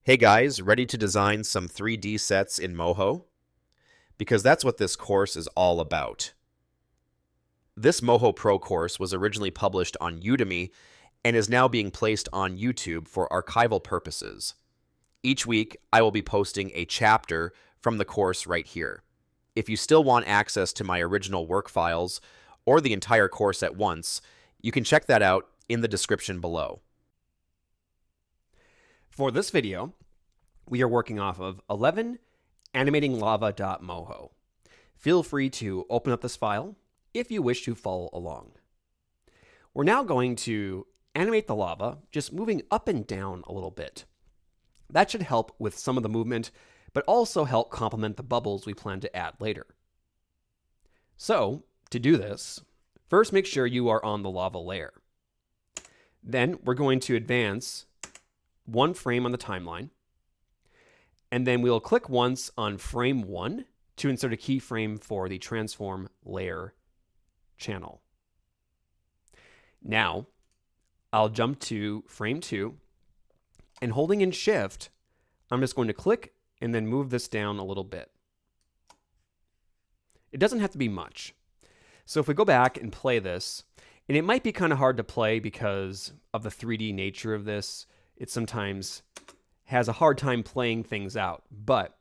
Hey guys, ready to design some 3D sets in Moho? Because that's what this course is all about. This Moho Pro course was originally published on Udemy and is now being placed on YouTube for archival purposes. Each week, I will be posting a chapter from the course right here. If you still want access to my original work files or the entire course at once, you can check that out in the description below. For this video, we are working off of 11 animatinglava.moho. Feel free to open up this file if you wish to follow along. We're now going to animate the lava, just moving up and down a little bit. That should help with some of the movement, but also help complement the bubbles we plan to add later. So, to do this, first make sure you are on the lava layer. Then we're going to advance one frame on the timeline, and then we'll click once on frame 1 to insert a keyframe for the transform layer channel. Now, I'll jump to frame 2, and holding in shift, I'm just going to click and then move this down a little bit. It doesn't have to be much. So if we go back and play this, and it might be kind of hard to play because of the 3D nature of this, it sometimes has a hard time playing things out. But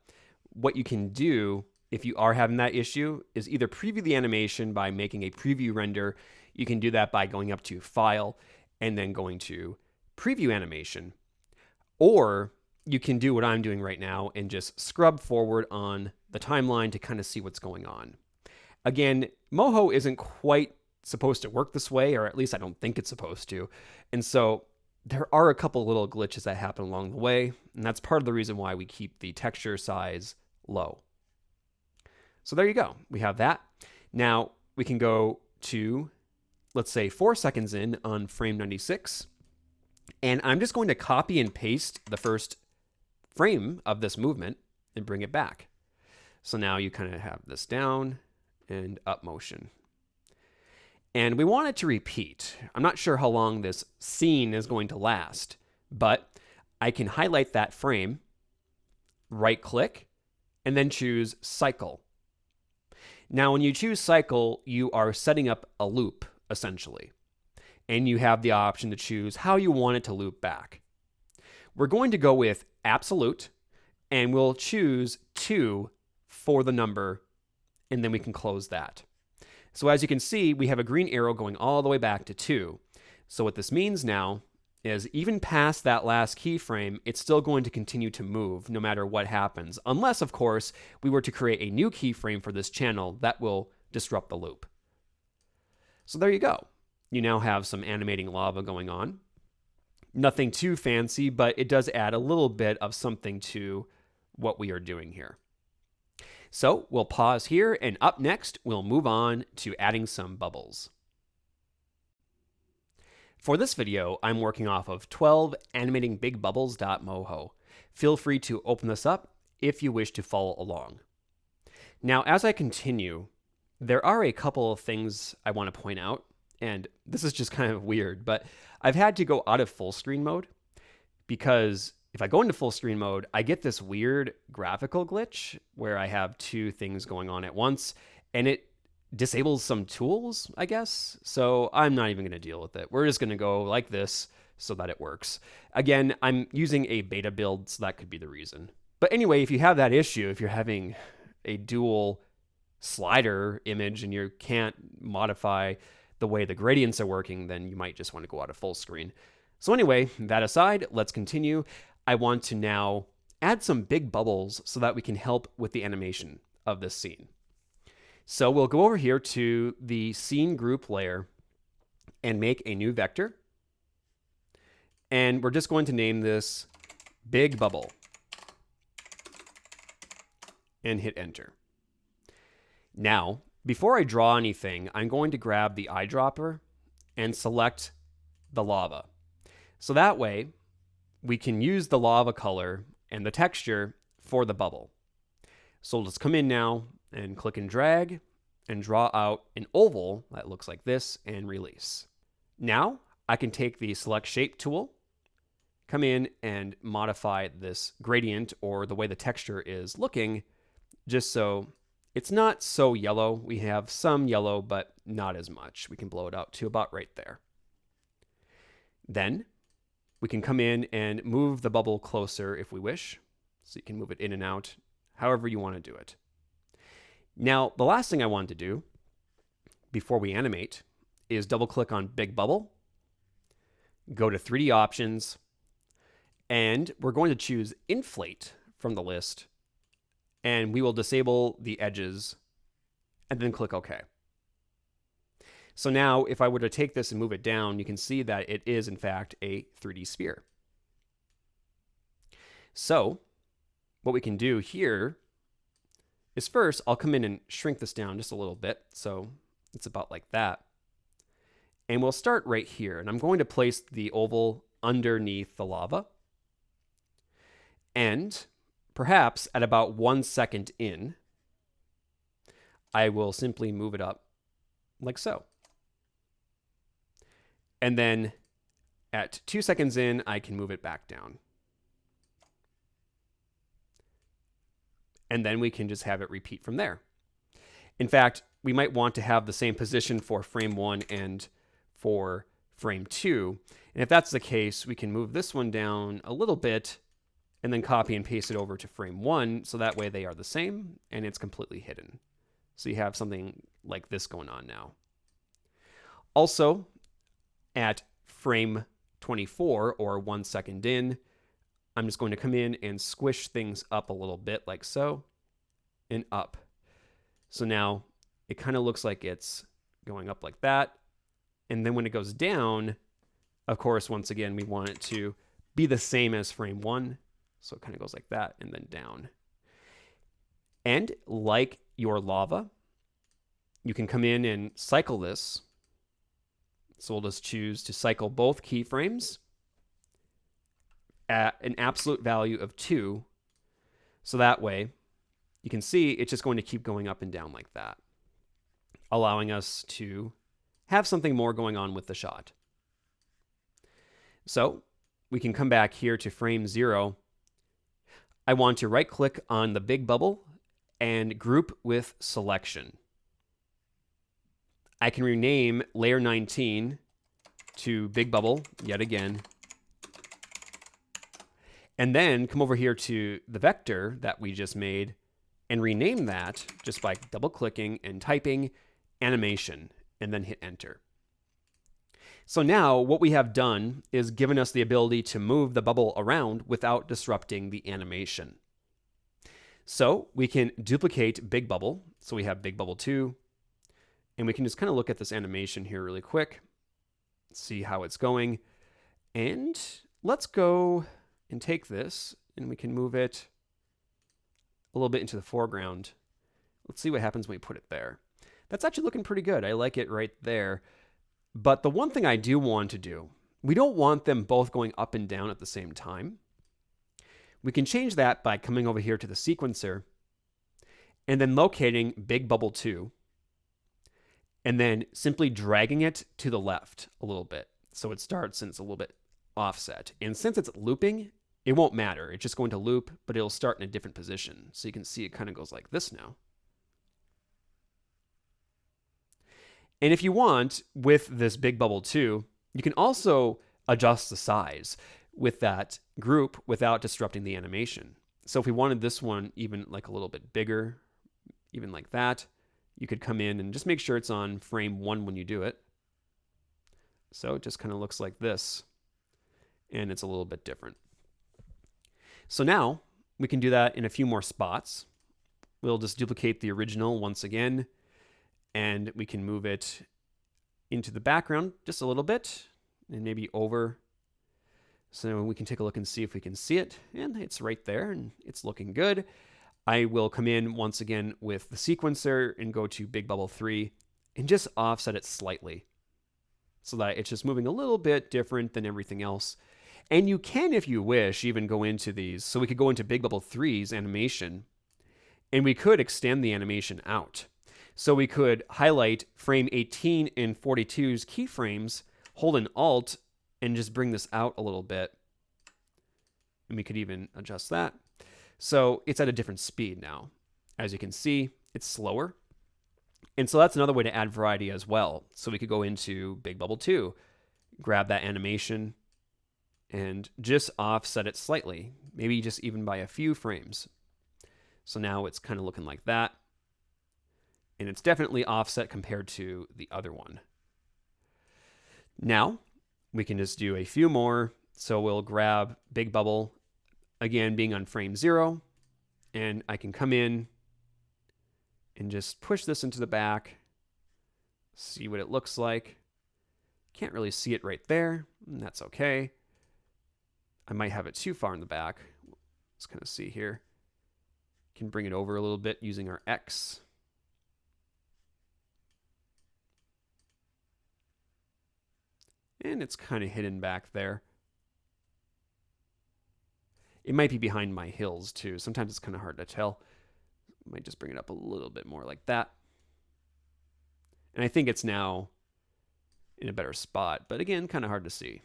what you can do if you are having that issue is either preview the animation by making a preview render. You can do that by going up to File and then going to Preview Animation. Or you can do what I'm doing right now and just scrub forward on the timeline to kind of see what's going on. Again, Moho isn't quite supposed to work this way, or at least I don't think it's supposed to. And so there are a couple little glitches that happen along the way, and that's part of the reason why we keep the texture size low. So there you go. We have that. Now we can go to, let's say, 4 seconds in on frame 96, and I'm just going to copy and paste the first frame of this movement and bring it back. So now you kind of have this down and up motion. And we want it to repeat. I'm not sure how long this scene is going to last, but I can highlight that frame, right click, and then choose cycle. Now, when you choose cycle, you are setting up a loop, essentially. And you have the option to choose how you want it to loop back. We're going to go with absolute, and we'll choose 2 for the number, and then we can close that. So as you can see, we have a green arrow going all the way back to 2. So what this means now is even past that last keyframe, it's still going to continue to move no matter what happens. Unless, of course, we were to create a new keyframe for this channel that will disrupt the loop. So there you go. You now have some animating lava going on. Nothing too fancy, but it does add a little bit of something to what we are doing here. So we'll pause here, and up next, we'll move on to adding some bubbles. For this video, I'm working off of 12 animatingbigbubbles.moho. Feel free to open this up if you wish to follow along. Now, as I continue, there are a couple of things I want to point out, and this is just kind of weird, but I've had to go out of full screen mode because if I go into full screen mode, I get this weird graphical glitch where I have 2 things going on at once, and it disables some tools, I guess. So I'm not even going to deal with it. We're just going to go like this so that it works. Again, I'm using a beta build, so that could be the reason. But anyway, if you have that issue, if you're having a dual slider image and you can't modify the way the gradients are working, then you might just want to go out of full screen. So anyway, that aside, let's continue. I want to now add some big bubbles so that we can help with the animation of this scene. So we'll go over here to the scene group layer and make a new vector. And we're just going to name this big bubble and hit enter. Now, before I draw anything, I'm going to grab the eyedropper and select the lava. So that way, we can use the lava color and the texture for the bubble. So let's come in now and click and drag and draw out an oval that looks like this and release. Now I can take the select shape tool come in and modify this gradient or the way the texture is looking, just so it's not so yellow. We have some yellow, but not as much. We can blow it out to about right there. Then we can come in and move the bubble closer if we wish. So you can move it in and out, however you want to do it. Now, the last thing I wanted to do before we animate is double click on Big Bubble, go to 3D options, and we're going to choose inflate from the list, and we will disable the edges and then click OK. So now if I were to take this and move it down, you can see that it is in fact a 3D sphere. So what we can do here is first I'll come in and shrink this down just a little bit. So it's about like that. And we'll start right here. And I'm going to place the oval underneath the lava. And perhaps at about 1 second in, I will simply move it up like so. And then at 2 seconds in, I can move it back down. And then we can just have it repeat from there. In fact, we might want to have the same position for frame 1 and for frame 2. And if that's the case, we can move this one down a little bit and then copy and paste it over to frame 1, so that way they are the same and it's completely hidden. So you have something like this going on now. Also, at frame 24 or 1 second in, I'm just going to come in and squish things up a little bit like so, and up. So now it kind of looks like it's going up like that. And then when it goes down, of course, once again, we want it to be the same as frame 1. So it kind of goes like that and then down. And like your lava, you can come in and cycle this. So we'll just choose to cycle both keyframes at an absolute value of 2. So that way, you can see it's just going to keep going up and down like that, allowing us to have something more going on with the shot. So we can come back here to frame 0. I want to right click on the big bubble and group with selection. I can rename layer 19 to big bubble yet again. And then come over here to the vector that we just made and rename that just by double clicking and typing animation and then hit enter. So now what we have done is given us the ability to move the bubble around without disrupting the animation. So we can duplicate big bubble. So we have big bubble 2, and we can just kind of look at this animation here really quick, see how it's going. And let's go and take this and we can move it a little bit into the foreground. Let's see what happens when we put it there. That's actually looking pretty good. I like it right there. But the one thing I do want to do, we don't want them both going up and down at the same time. We can change that by coming over here to the sequencer and then locating big bubble 2 and then simply dragging it to the left a little bit. So it starts and it's a little bit offset. And since it's looping, it won't matter. It's just going to loop, but it'll start in a different position. So you can see it kind of goes like this now. And if you want, with this big bubble 2, you can also adjust the size with that group without disrupting the animation. So if we wanted this one even like a little bit bigger, even like that, you could come in and just make sure it's on frame 1 when you do it. So it just kind of looks like this, and it's a little bit different. So now we can do that in a few more spots. We'll just duplicate the original once again, and we can move it into the background just a little bit and maybe over. So we can take a look and see if we can see it, and it's right there and it's looking good. I will come in once again with the sequencer and go to big bubble 3 and just offset it slightly so that it's just moving a little bit different than everything else. And you can, if you wish, even go into these. So we could go into big bubble 3's animation and we could extend the animation out. So we could highlight frame 18 and 42's keyframes, hold an Alt, and just bring this out a little bit. And we could even adjust that. So it's at a different speed now. As you can see, it's slower. And so that's another way to add variety as well. So we could go into Big Bubble 2, grab that animation, and just offset it slightly, maybe just even by a few frames. So now it's kind of looking like that. And it's definitely offset compared to the other one. Now we can just do a few more. So we'll grab Big Bubble, again being on frame 0, and I can come in and just push this into the back, see what it looks like. Can't really see it right there, and that's okay. I might have it too far in the back. Let's kind of see here. Can bring it over a little bit using our X. And it's kind of hidden back there. It might be behind my hills too. Sometimes it's kind of hard to tell. Might just bring it up a little bit more like that. And I think it's now in a better spot, but again, kind of hard to see.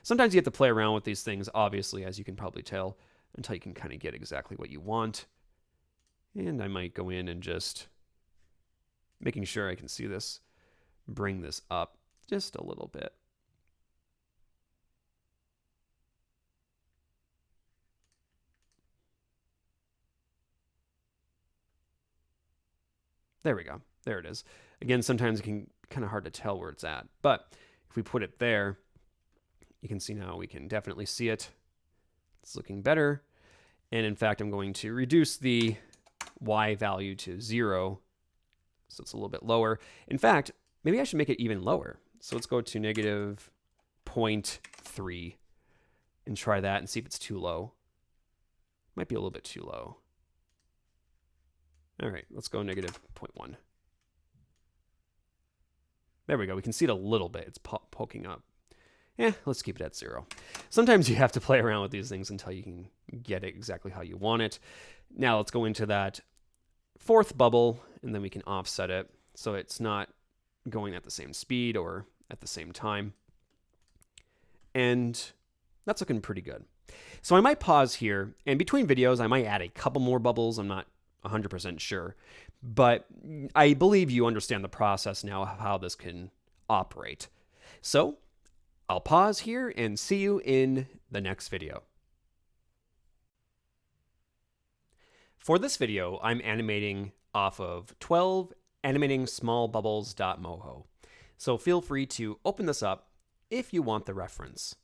Sometimes you have to play around with these things, obviously, as you can probably tell, until you can kind of get exactly what you want. And I might go in and just, making sure I can see this, bring this up just a little bit. There we go. There it is. Again, sometimes it can be kind of hard to tell where it's at. But if we put it there, you can see now we can definitely see it. It's looking better. And in fact, I'm going to reduce the Y value to 0. So it's a little bit lower. In fact, maybe I should make it even lower. So let's go to negative 0.3 and try that and see if it's too low. Might be a little bit too low. All right, let's go negative 0.1. There we go. We can see it a little bit. It's poking up. Let's keep it at 0. Sometimes you have to play around with these things until you can get it exactly how you want it. Now let's go into that fourth bubble, and then we can offset it so it's not going at the same speed or at the same time. And that's looking pretty good. So I might pause here, and between videos, I might add a couple more bubbles. I'm not 100% sure, but I believe you understand the process now of how this can operate. So I'll pause here and see you in the next video. For this video, I'm animating off of 12 animating small bubbles.moho. So feel free to open this up if you want the reference.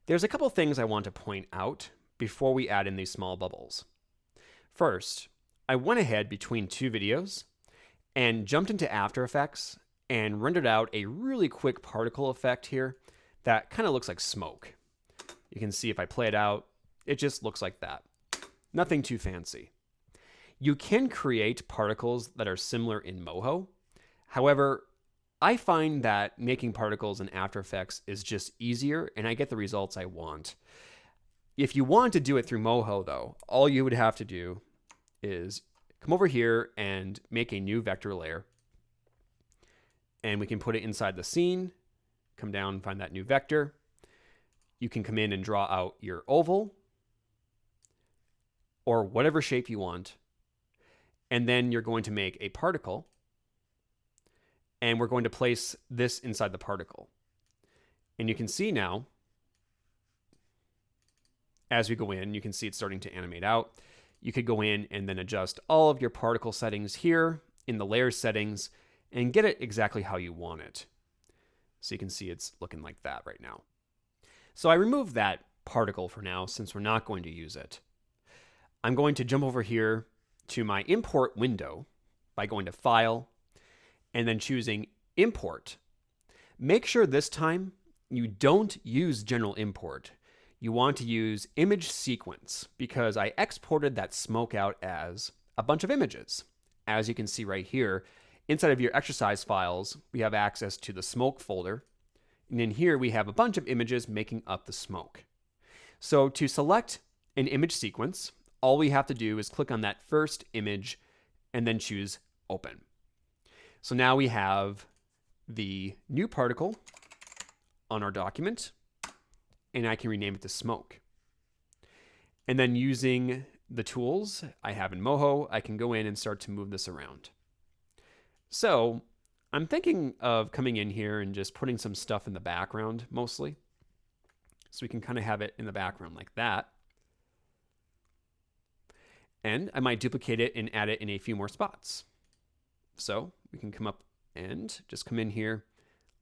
There's a couple things I want to point out before we add in these small bubbles. First, I went ahead between two videos and jumped into After Effects and rendered out a really quick particle effect here that kind of looks like smoke. You can see if I play it out, it just looks like that. Nothing too fancy. You can create particles that are similar in Moho. However, I find that making particles in After Effects is just easier and I get the results I want. If you want to do it through Moho though, all you would have to do is come over here and make a new vector layer. And we can put it inside the scene, come down, find that new vector. You can come in and draw out your oval or whatever shape you want. And then you're going to make a particle. And we're going to place this inside the particle. And you can see now, as we go in, you can see it's starting to animate out. You could go in and then adjust all of your particle settings here in the layer settings and get it exactly how you want it. So you can see it's looking like that right now. So I removed that particle for now since we're not going to use it. I'm going to jump over here to my import window by going to File and then choosing Import. Make sure this time you don't use General Import. You want to use Image Sequence because I exported that smoke out as a bunch of images. As you can see right here, inside of your exercise files, we have access to the smoke folder. And in here, we have a bunch of images making up the smoke. So to select an image sequence, all we have to do is click on that first image and then choose Open. So now we have the new particle on our document, and I can rename it to smoke. And then using the tools I have in Moho, I can go in and start to move this around. So I'm thinking of coming in here and just putting some stuff in the background mostly. So we can kind of have it in the background like that. And I might duplicate it and add it in a few more spots. So we can come up and just come in here.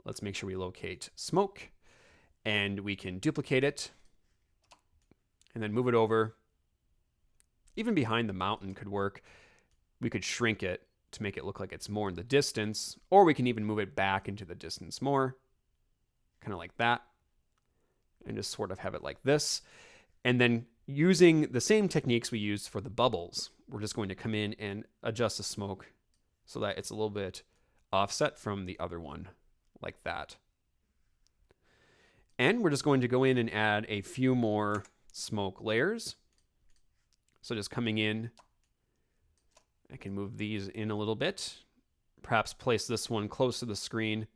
Let's make sure we locate smoke, and we can duplicate it and then move it over. Even behind the mountain could work. We could shrink it to make it look like it's more in the distance, or we can even move it back into the distance more, kind of like that, and just sort of have it like this. And then using the same techniques we used for the bubbles, we're just going to come in and adjust the smoke so that it's a little bit offset from the other one, like that. And we're just going to go in and add a few more smoke layers. So just coming in, I can move these in a little bit, perhaps place this one close to the screen,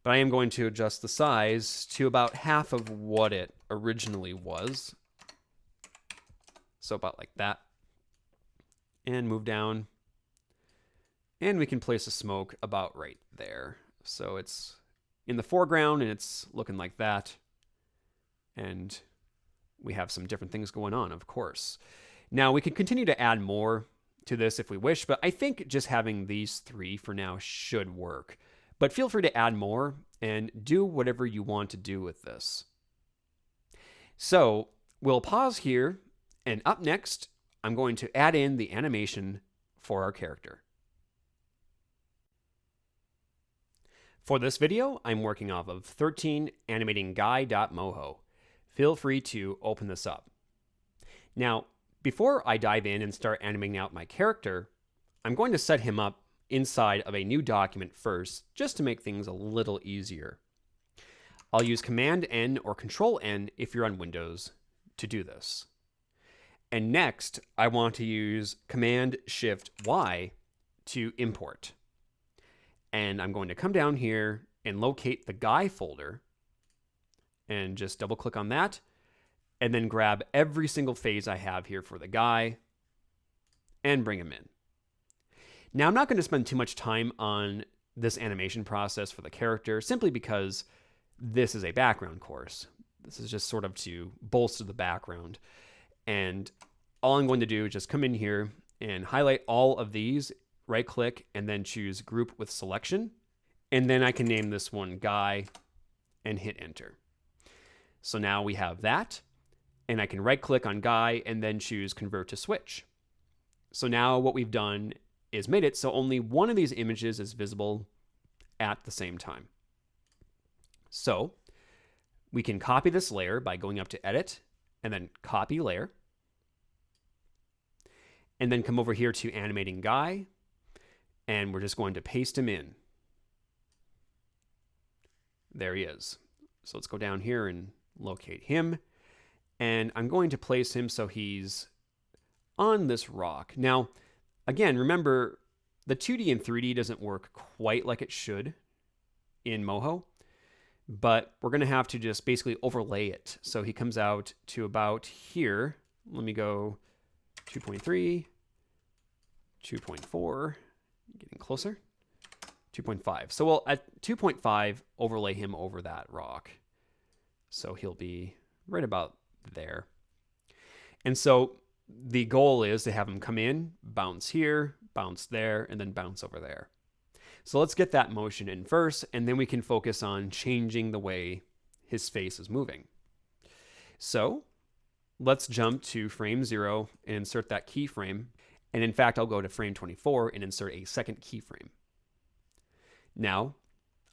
but I am going to adjust the size to about half of what it originally was. So about like that. And move down. And we can place the smoke about right there. So it's in the foreground and it's looking like that. And we have some different things going on, of course. Now we can continue to add more to this if we wish, but I think just having these three for now should work. But feel free to add more and do whatever you want to do with this. So we'll pause here, and up next, I'm going to add in the animation for our character. For this video, I'm working off of 13 animatingguy.moho. Feel free to open this up. Now, before I dive in and start animating out my character, I'm going to set him up inside of a new document first, just to make things a little easier. I'll use Command N or Control N if you're on Windows to do this. And next, I want to use Command Shift Y to import. And I'm going to come down here and locate the Guy folder and just double click on that, and then grab every single phase I have here for the guy and bring him in. Now, I'm not going to spend too much time on this animation process for the character, simply because this is a background course. This is just sort of to bolster the background. And all I'm going to do is just come in here and highlight all of these, right click, and then choose Group with Selection. And then I can name this one Guy and hit Enter. So now we have that. And I can right click on Guy and then choose Convert to Switch. So now what we've done is made it so only one of these images is visible at the same time. So we can copy this layer by going up to Edit and then Copy Layer. And then come over here to Animating Guy, and we're just going to paste him in. There he is. So let's go down here and locate him. And I'm going to place him so he's on this rock. Now, again, remember, the 2D and 3D doesn't work quite like it should in Moho, but we're going to have to just basically overlay it. So he comes out to about here. Let me go 2.3, 2.4, getting closer, 2.5. So we'll, at 2.5, overlay him over that rock. So he'll be right about there. And so the goal is to have him come in, bounce here, bounce there, and then bounce over there. So let's get that motion in first, and then we can focus on changing the way his face is moving. So let's jump to frame 0 and insert that keyframe. And in fact, I'll go to frame 24 and insert a second keyframe. Now,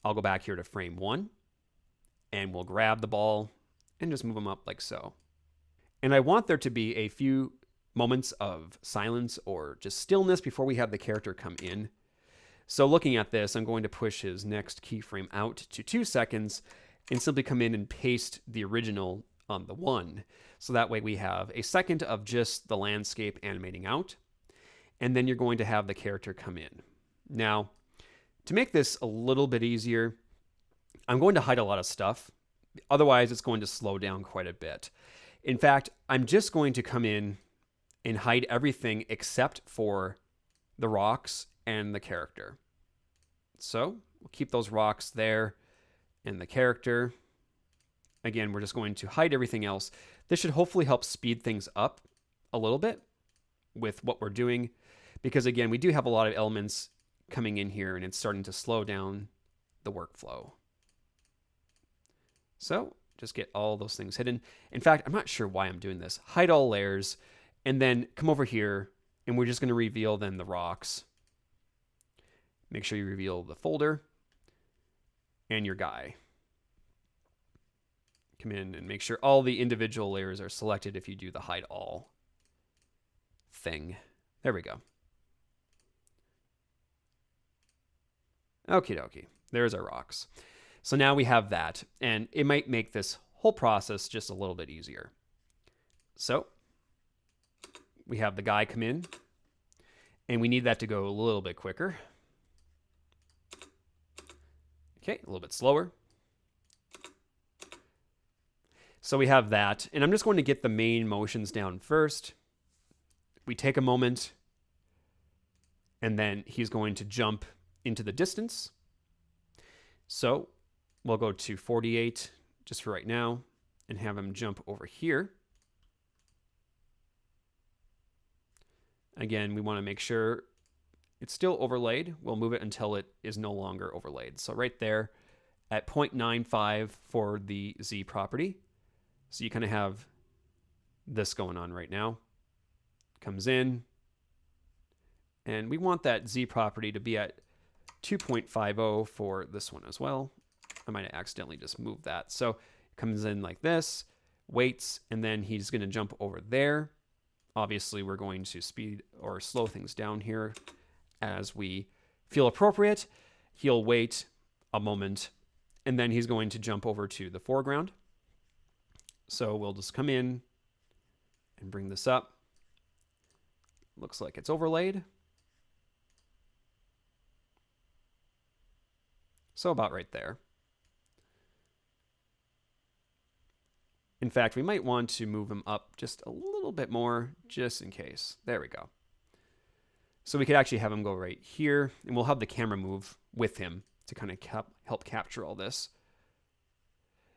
I'll go back here to frame 1, and we'll grab the ball and just move him up like so. And I want there to be a few moments of silence or just stillness before we have the character come in. So looking at this, I'm going to push his next keyframe out to 2 seconds and simply come in and paste the original on the 1. So that way we have a second of just the landscape animating out, and then you're going to have the character come in. Now, to make this a little bit easier, I'm going to hide a lot of stuff. Otherwise, it's going to slow down quite a bit. In fact, I'm just going to come in and hide everything except for the rocks and the character. So we'll keep those rocks there and the character. Again, we're just going to hide everything else. This should hopefully help speed things up a little bit with what we're doing, because again, we do have a lot of elements coming in here and it's starting to slow down the workflow. So just get all those things hidden. In fact, I'm not sure why I'm doing this. Hide all layers and then come over here and we're just going to reveal then the rocks. Make sure you reveal the folder and your guy. Come in and make sure all the individual layers are selected if you do the hide all thing. There we go. Okie dokie. There's our rocks. So now we have that, and it might make this whole process just a little bit easier. So we have the guy come in, and we need that to go a little bit quicker. Okay, a little bit slower. So we have that, and I'm just going to get the main motions down first. We take a moment, and then he's going to jump into the distance. So we'll go to 48 just for right now and have him jump over here. Again, we want to make sure it's still overlaid. We'll move it until it is no longer overlaid. So right there at 0.95 for the Z property. So you kind of have this going on right now. Comes in, and we want that Z property to be at 2.50 for this one as well. I might have accidentally just moved that. So it comes in like this, waits, and then he's going to jump over there. Obviously, we're going to speed or slow things down here as we feel appropriate. He'll wait a moment, and then he's going to jump over to the foreground. So we'll just come in and bring this up. Looks like it's overlaid. So about right there. In fact, we might want to move him up just a little bit more, just in case. There we go. So we could actually have him go right here, and we'll have the camera move with him to kind of help capture all this.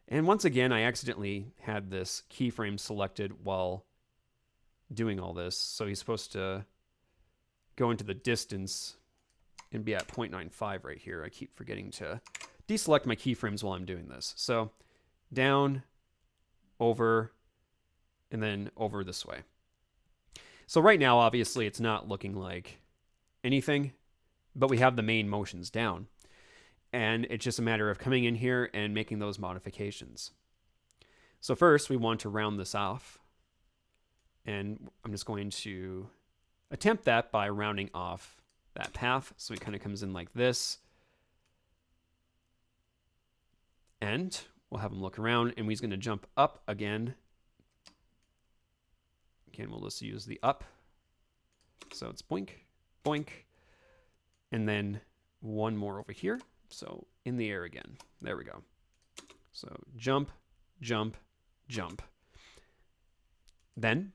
And once again, I accidentally had this keyframe selected while doing all this. So he's supposed to go into the distance and be at 0.95 right here. I keep forgetting to deselect my keyframes while I'm doing this. So down, over, and then over this way. So right now, obviously, it's not looking like anything, but we have the main motions down. And it's just a matter of coming in here and making those modifications. So first, we want to round this off. And I'm just going to attempt that by rounding off that path. So it kind of comes in like this. And we'll have him look around, and he's going to jump up again. Again, we'll just use the up. So it's boink, boink. And then one more over here. So in the air again. There we go. So jump, jump, jump. Then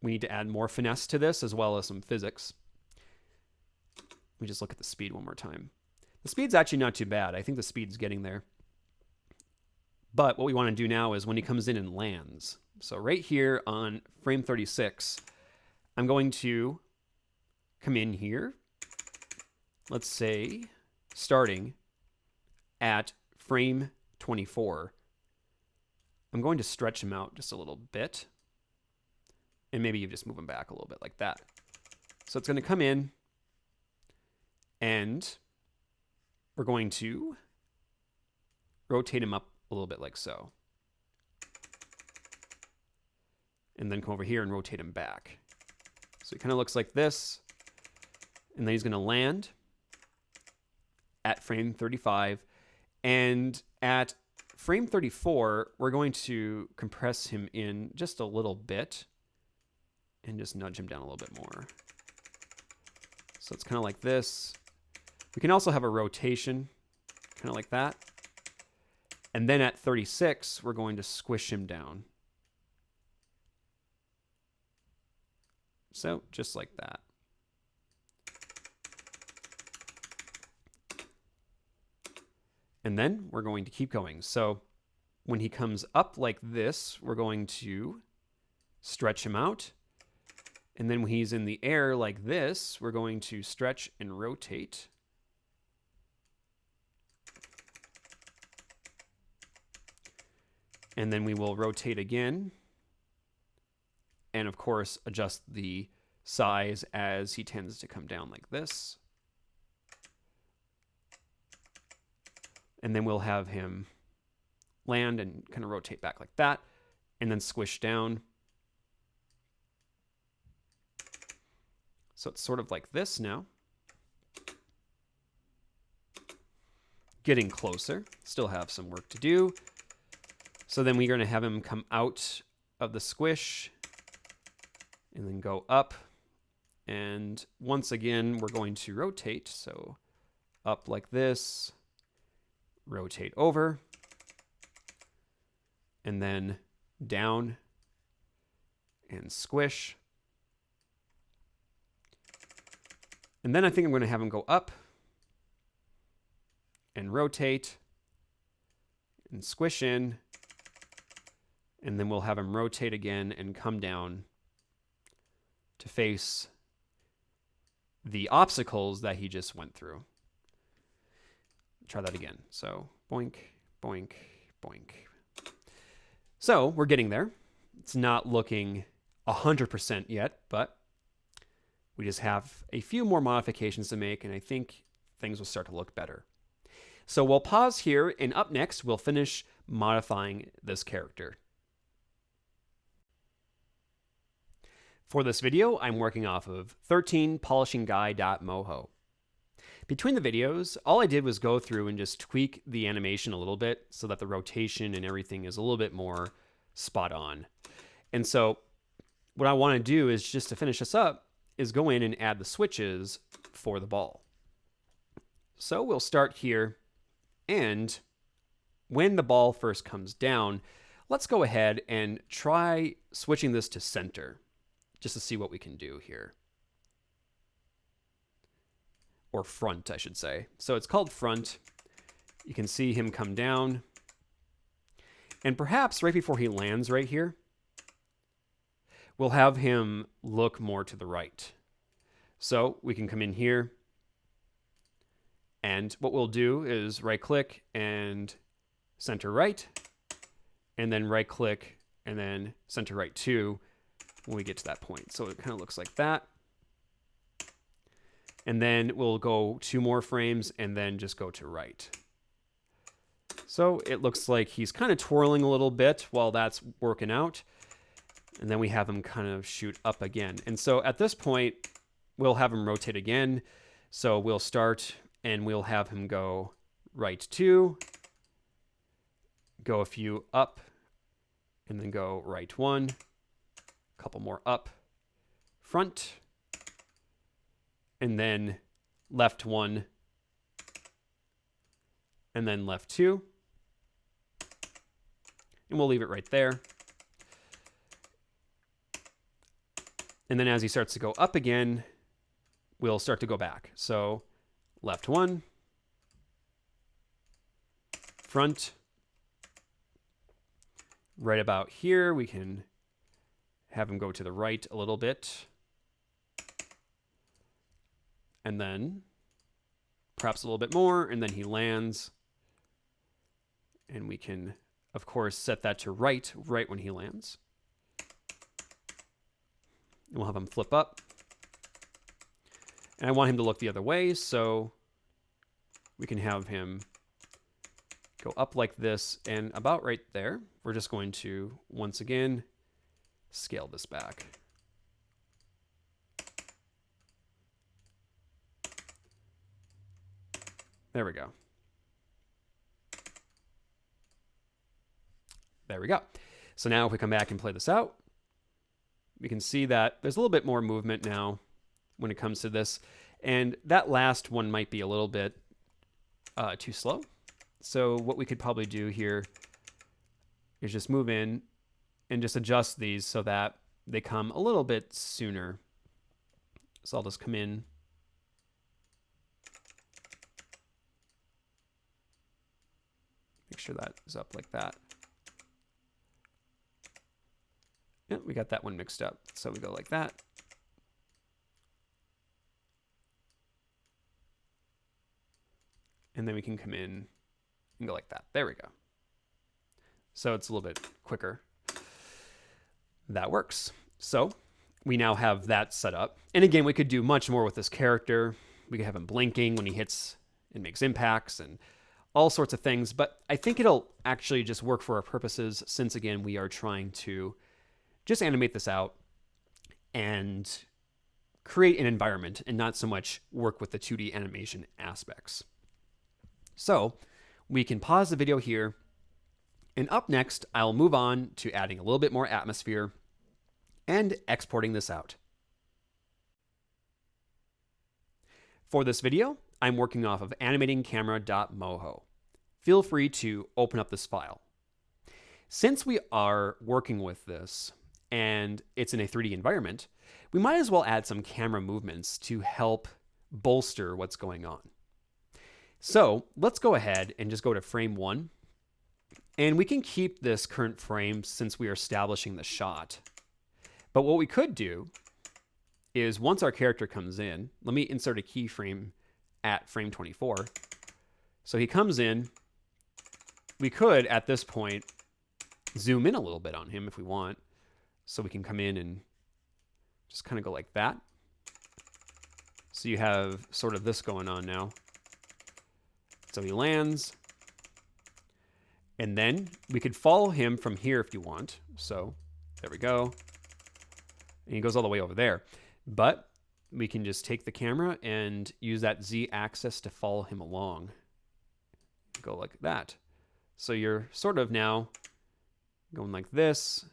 we need to add more finesse to this as well as some physics. We just look at the speed one more time. The speed's actually not too bad. I think the speed's getting there. But what we want to do now is when he comes in and lands. So right here on frame 36, I'm going to come in here. Let's say starting at frame 24. I'm going to stretch him out just a little bit. And maybe you just move him back a little bit like that. So it's going to come in, and we're going to rotate him up a little bit like so. And then come over here and rotate him back. So it kind of looks like this. And then he's going to land at frame 35. And at frame 34, we're going to compress him in just a little bit and just nudge him down a little bit more. So it's kind of like this. We can also have a rotation, kind of like that. And then at 36, we're going to squish him down. So just like that. And then we're going to keep going. So when he comes up like this, we're going to stretch him out. And then when he's in the air like this, we're going to stretch and rotate. And then we will rotate again. And of course, adjust the size as he tends to come down like this. And then we'll have him land and kind of rotate back like that, and then squish down. So it's sort of like this now. Getting closer, still have some work to do. So then we're going to have him come out of the squish and then go up. And once again, we're going to rotate. So up like this, rotate over, and then down and squish. And then I think I'm going to have him go up and rotate and squish in. And then we'll have him rotate again and come down to face the obstacles that he just went through. Try that again. So boink, boink, boink. So we're getting there. It's not looking 100% yet, but we just have a few more modifications to make, and I think things will start to look better. So we'll pause here, and up next, we'll finish modifying this character. For this video, I'm working off of 13polishingguy.moho. Between the videos, all I did was go through and just tweak the animation a little bit so that the rotation and everything is a little bit more spot on. And so what I want to do is, just to finish this up, is go in and add the switches for the ball. So we'll start here, and when the ball first comes down, let's go ahead and try switching this to center, just to see what we can do here. Or front, I should say. So it's called front. You can see him come down. And perhaps right before he lands right here, we'll have him look more to the right. So we can come in here, and what we'll do is right click and center right, and then right click and then center right too when we get to that point. So it kind of looks like that. And then we'll go 2 more frames and then just go to right. So it looks like he's kind of twirling a little bit while that's working out. And then we have him kind of shoot up again. And so at this point, we'll have him rotate again. So we'll start and we'll have him go right 2, go a few up, and then go right 1, a couple more up, front, and then left 1, and then left 2. And we'll leave it right there. And then as he starts to go up again, we'll start to go back. So left 1, front, right about here, we can have him go to the right a little bit. And then perhaps a little bit more, and then he lands. And we can, of course, set that to right when he lands. And we'll have him flip up. And I want him to look the other way, so we can have him go up like this, and about right there, we're just going to, once again, scale this back. There we go. There we go. So now if we come back and play this out, we can see that there's a little bit more movement now when it comes to this. And that last one might be a little bit too slow. So what we could probably do here is just move in and just adjust these so that they come a little bit sooner So I'll just come in. Make sure that is up like that. Yeah, we got that one mixed up. So we go like that. And then we can come in and go like that. There we go. So it's a little bit quicker. That works. So we now have that set up. And again, we could do much more with this character. We could have him blinking when he hits and makes impacts and all sorts of things. But I think it'll actually just work for our purposes since, again, we are trying to just animate this out and create an environment and not so much work with the 2D animation aspects. So we can pause the video here. And up next, I'll move on to adding a little bit more atmosphere and exporting this out. For this video, I'm working off of animatingcamera.moho. Feel free to open up this file. Since we are working with this and it's in a 3D environment, we might as well add some camera movements to help bolster what's going on. So let's go ahead and just go to frame 1. And we can keep this current frame since we are establishing the shot. But what we could do is once our character comes in, let me insert a keyframe at frame 24. So he comes in. We could, at this point, zoom in a little bit on him if we want. So we can come in and just kind of go like that. So you have sort of this going on now. So he lands. And then we could follow him from here if you want. So there we go. And he goes all the way over there. But we can just take the camera and use that Z axis to follow him along. Go like that. So you're sort of now going like this,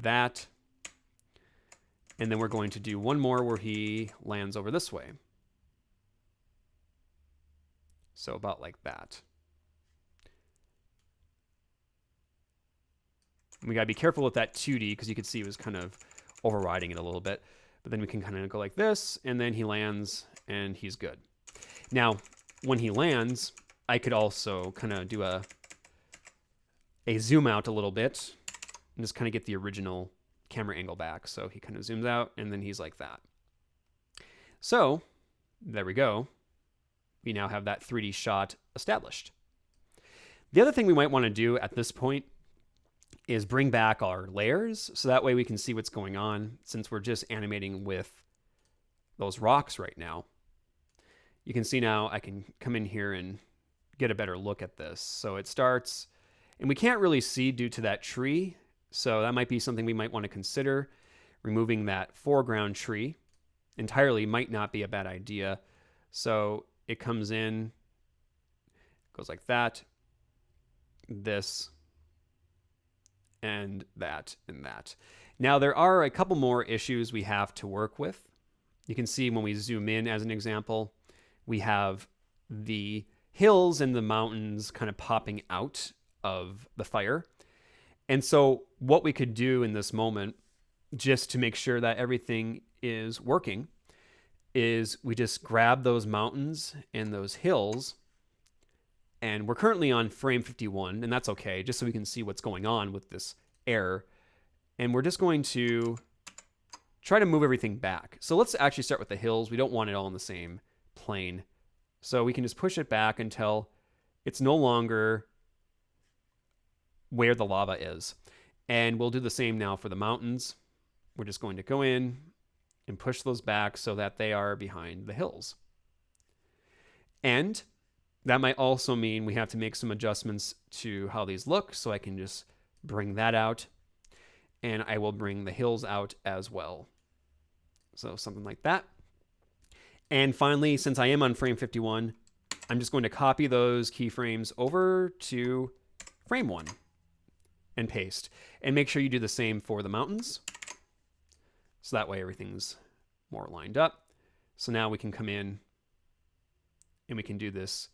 that. And then we're going to do one more where he lands over this way. So about like that. We got to be careful with that 2D because you could see it was kind of overriding it a little bit. But then we can kind of go like this, and then he lands, and he's good. Now, when he lands, I could also kind of do a zoom out a little bit and just kind of get the original camera angle back. So he kind of zooms out, and then he's like that. So there we go. We now have that 3D shot established. The other thing we might want to do at this point is bring back our layers so that way we can see what's going on since we're just animating with those rocks right now. You can see now I can come in here and get a better look at this. So it starts, and we can't really see due to that tree. So that might be something we might want to consider. Removing that foreground tree entirely might not be a bad idea. So it comes in, goes like that, this, and that, and that. Now there are a couple more issues we have to work with. You can see when we zoom in as an example, we have the hills and the mountains kind of popping out of the fire. And so what we could do in this moment, just to make sure that everything is working, is we just grab those mountains and those hills. And we're currently on frame 51, and that's okay, just so we can see what's going on with this error. And we're just going to try to move everything back. So let's actually start with the hills. We don't want it all in the same plane. So we can just push it back until it's no longer where the lava is. And we'll do the same now for the mountains. We're just going to go in and push those back so that they are behind the hills. And that might also mean we have to make some adjustments to how these look. So I can just bring that out, and I will bring the hills out as well. So something like that. And finally, since I am on frame 51, I'm just going to copy those keyframes over to frame 1 and paste. And make sure you do the same for the mountains. So that way everything's more lined up. So now we can come in and we can do this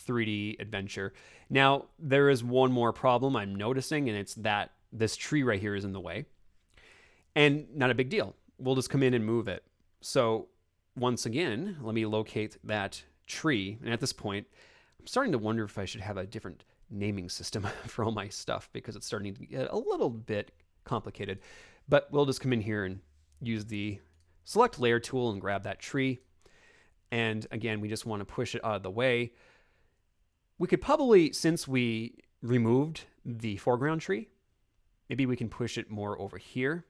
3D adventure. Now, there is one more problem I'm noticing, and it's that this tree right here is in the way. And not a big deal. We'll just come in and move it. So once again, let me locate that tree. And at this point, I'm starting to wonder if I should have a different naming system for all my stuff because it's starting to get a little bit complicated. But we'll just come in here and use the select layer tool and grab that tree. And again, we just want to push it out of the way. We could probably, since we removed the foreground tree, maybe we can push it more over here.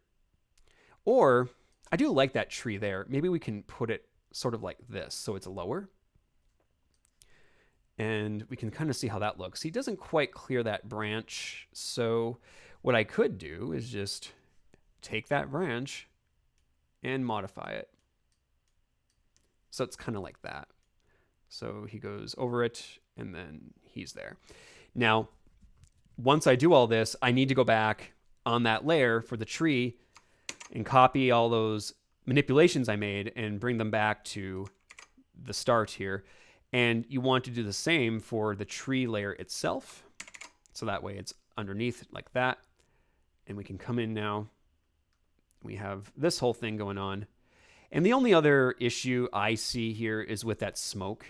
Or I do like that tree there. Maybe we can put it sort of like this so it's lower. And we can kind of see how that looks. He doesn't quite clear that branch. So what I could do is just take that branch and modify it. So it's kind of like that. So he goes over it and then he's there. Now, once I do all this, I need to go back on that layer for the tree and copy all those manipulations I made and bring them back to the start here. And you want to do the same for the tree layer itself. So that way it's underneath like that. And we can come in now. We have this whole thing going on. And the only other issue I see here is with that smoke.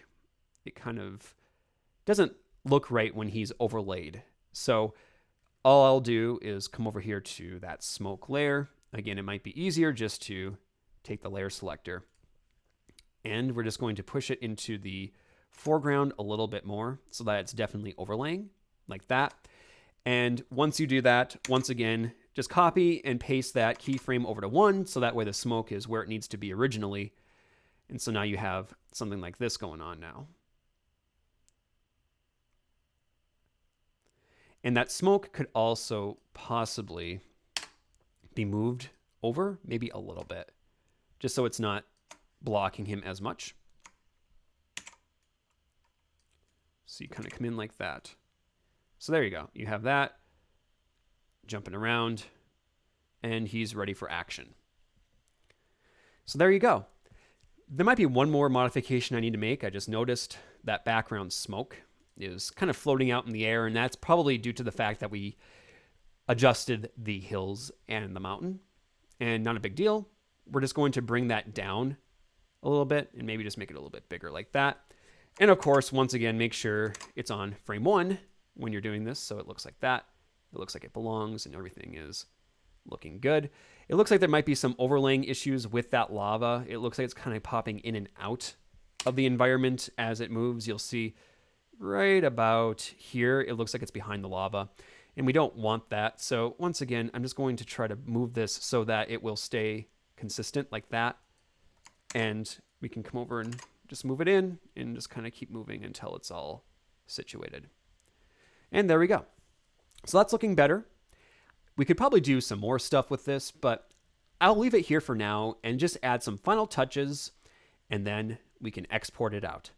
It kind of doesn't look right when he's overlaid. So all I'll do is come over here to that smoke layer. Again, it might be easier just to take the layer selector. And we're just going to push it into the foreground a little bit more so that it's definitely overlaying like that. And once you do that, once again, just copy and paste that keyframe over to 1 so that way the smoke is where it needs to be originally. And so now you have something like this going on now. And that smoke could also possibly be moved over maybe a little bit, just so it's not blocking him as much. So you kind of come in like that. So there you go. You have that jumping around, and he's ready for action. So there you go. There might be one more modification I need to make. I just noticed that background smoke is kind of floating out in the air, and that's probably due to the fact that we adjusted the hills and the mountain, and not a big deal. We're just going to bring that down a little bit and maybe just make it a little bit bigger like that. And of course, once again, make sure it's on frame 1 when you're doing this, so it looks like that. It looks like it belongs and everything is looking good. It looks like there might be some overlaying issues with that lava. It looks like it's kind of popping in and out of the environment as it moves. You'll see right about here, it looks like it's behind the lava, and we don't want that. So once again, I'm just going to try to move this so that it will stay consistent like that. And we can come over and just move it in and just kind of keep moving until it's all situated. And there we go. So that's looking better. We could probably do some more stuff with this, but I'll leave it here for now and just add some final touches, and then we can export it out.